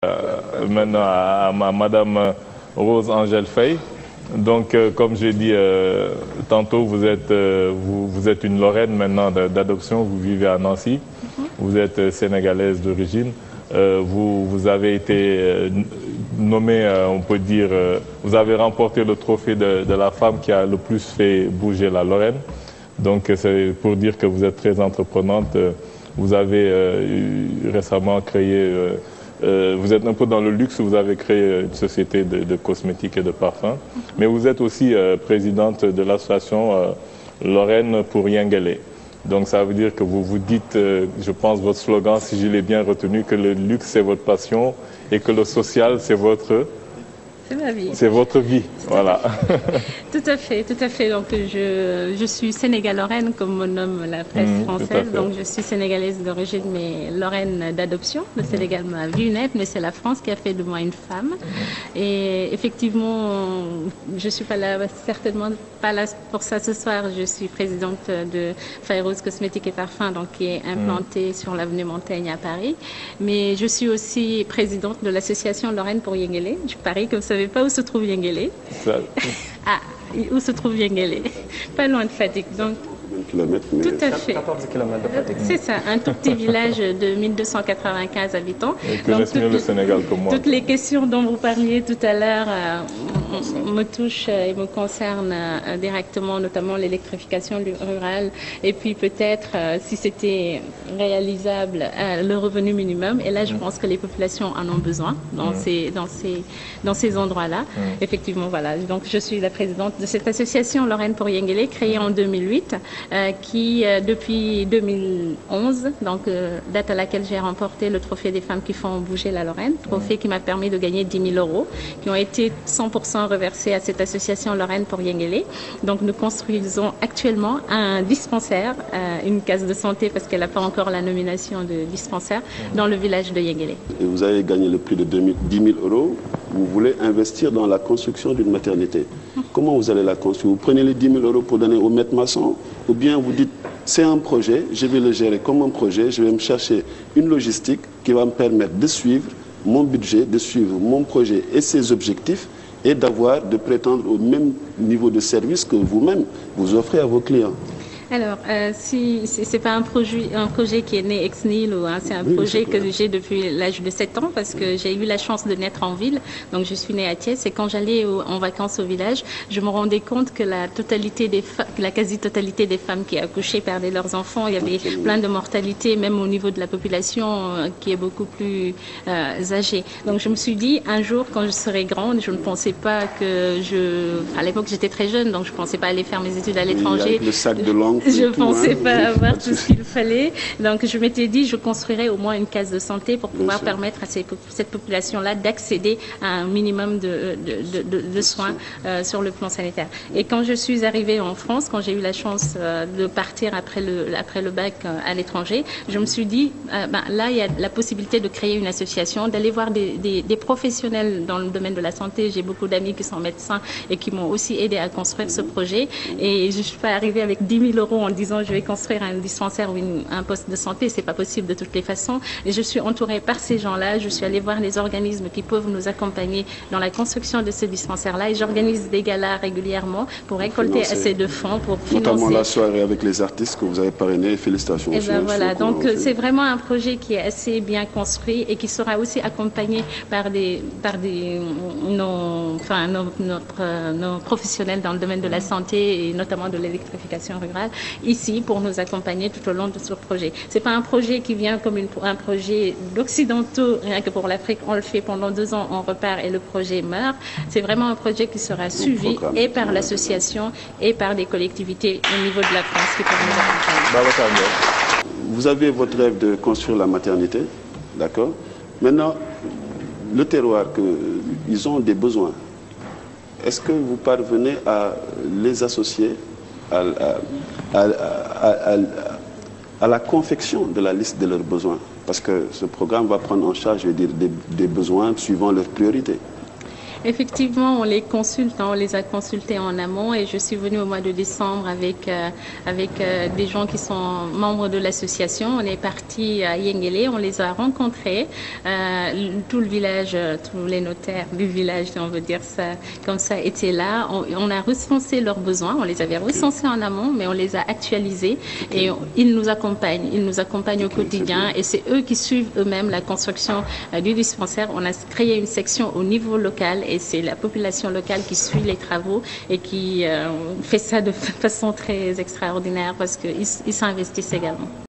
Maintenant à Madame Rose Angèle Faye. Donc, comme j'ai dit tantôt, vous êtes une Lorraine maintenant d'adoption, vous vivez à Nancy, vous êtes sénégalaise d'origine. Vous avez été nommée, on peut dire, vous avez remporté le trophée de la femme qui a le plus fait bouger la Lorraine. Donc, c'est pour dire que vous êtes très entreprenante. Vous avez récemment créé, vous êtes un peu dans le luxe, vous avez créé une société de cosmétiques et de parfums. Mais vous êtes aussi présidente de l'association Lorraine pour Yengele. Donc ça veut dire que vous vous dites, je pense votre slogan, si je l'ai bien retenu, que le luxe c'est votre passion et que le social c'est votre... C'est ma vie. C'est votre vie, voilà. Tout à fait, tout à fait. Donc je suis sénégalo-lorraine, comme me nomme la presse française. Donc je suis sénégalaise d'origine, mais lorraine d'adoption. Le Sénégal m'a vu naître, mais c'est la France qui a fait de moi une femme. Et effectivement, je ne suis pas là, certainement pas là pour ça ce soir. Je suis présidente de Fairouz Cosmétiques et Parfums, donc qui est implantée sur l'avenue Montaigne à Paris. Mais je suis aussi présidente de l'association Lorraine pour Yengele du Paris, comme ça. Vous ne savez pas où se trouve Yengele? Ah, où se trouve Yengele? Pas loin de Fatick. Donc, tout à fait. 14 km de Fatick. C'est ça, un tout petit village de 1295 habitants. Donc, le Sénégal comme moi. Toutes les questions dont vous parliez tout à l'heure me touchent et me concernent directement, notamment l'électrification rurale. Et puis peut-être, si c'était réalisable, le revenu minimum. Et là, je pense que les populations en ont besoin dans ces endroits-là. Effectivement, voilà. Donc, je suis la présidente de cette association Lorraine pour Yengele, créée en 2008. Qui, depuis 2011, donc date à laquelle j'ai remporté le trophée des femmes qui font bouger la Lorraine, trophée qui m'a permis de gagner 10 000 € qui ont été 100% reversés à cette association Lorraine pour Yengele. Donc nous construisons actuellement un dispensaire, une case de santé parce qu'elle n'a pas encore la nomination de dispensaire, dans le village de Yengele. Et vous avez gagné le prix de 10 000 €. Vous voulez investir dans la construction d'une maternité. Comment vous allez la construire? Vous prenez les 10 000 € pour donner au maître maçon, ou bien vous dites c'est un projet, je vais le gérer comme un projet, je vais me chercher une logistique qui va me permettre de suivre mon budget, de suivre mon projet et ses objectifs et de prétendre au même niveau de service que vous-même vous offrez à vos clients. Alors, si c'est pas un projet qui est né ex nihilo, hein, c'est un projet que j'ai depuis l'âge de 7 ans parce que j'ai eu la chance de naître en ville. Donc, je suis née à Thiès et quand j'allais en vacances au village, je me rendais compte que la quasi-totalité des femmes qui accouchaient perdaient leurs enfants. Il y avait plein de mortalité, même au niveau de la population qui est beaucoup plus âgée. Donc, je me suis dit, un jour, quand je serai grande, je ne pensais pas que à l'époque, j'étais très jeune, donc je ne pensais pas aller faire mes études à l'étranger. Le sac de langue. Je ne pensais pas avoir tout ce qu'il fallait. Donc, je m'étais dit, je construirais au moins une case de santé pour pouvoir permettre à cette population-là d'accéder à un minimum de soins sur le plan sanitaire. Et quand je suis arrivée en France, quand j'ai eu la chance de partir après le bac à l'étranger, je me suis dit, là, il y a la possibilité de créer une association, d'aller voir des professionnels dans le domaine de la santé. J'ai beaucoup d'amis qui sont médecins et qui m'ont aussi aidé à construire ce projet. Et je ne suis pas arrivée avec 10 000 € en disant je vais construire un dispensaire ou un poste de santé, c'est pas possible de toutes les façons. Et je suis entourée par ces gens-là, je suis allée voir les organismes qui peuvent nous accompagner dans la construction de ce dispensaire-là et j'organise des galas régulièrement pour récolter assez de fonds pour financer. Notamment la soirée avec les artistes que vous avez parrainé, félicitations. Et voilà, donc c'est vraiment un projet qui est assez bien construit et qui sera aussi accompagné par nos professionnels dans le domaine de la santé et notamment de l'électrification rurale ici pour nous accompagner tout au long de ce projet. C'est pas un projet qui vient comme un projet d'occidentaux, rien que pour l'Afrique, on le fait pendant 2 ans, on repart et le projet meurt. C'est vraiment un projet qui sera suivi et par l'association et par des collectivités au niveau de la France qui peuvent nous accompagner. Vous avez votre rêve de construire la maternité, d'accord? Maintenant, le terroir, ils ont des besoins. Est-ce que vous parvenez à les associer à la confection de la liste de leurs besoins? Parce que ce programme va prendre en charge, je veux dire, des besoins suivant leurs priorités. Effectivement, on les consulte, on les a consultés en amont et je suis venue au mois de décembre avec des gens qui sont membres de l'association. On est parti à Yengele, on les a rencontrés, tout le village, tous les notaires du village, on veut dire ça comme ça, étaient là. On a recensé leurs besoins, on les avait recensés en amont, mais on les a actualisés et ils nous accompagnent au quotidien et c'est eux qui suivent eux-mêmes la construction du dispensaire. On a créé une section au niveau local et c'est la population locale qui suit les travaux et qui fait ça de façon très extraordinaire parce qu'ils s'investissent également.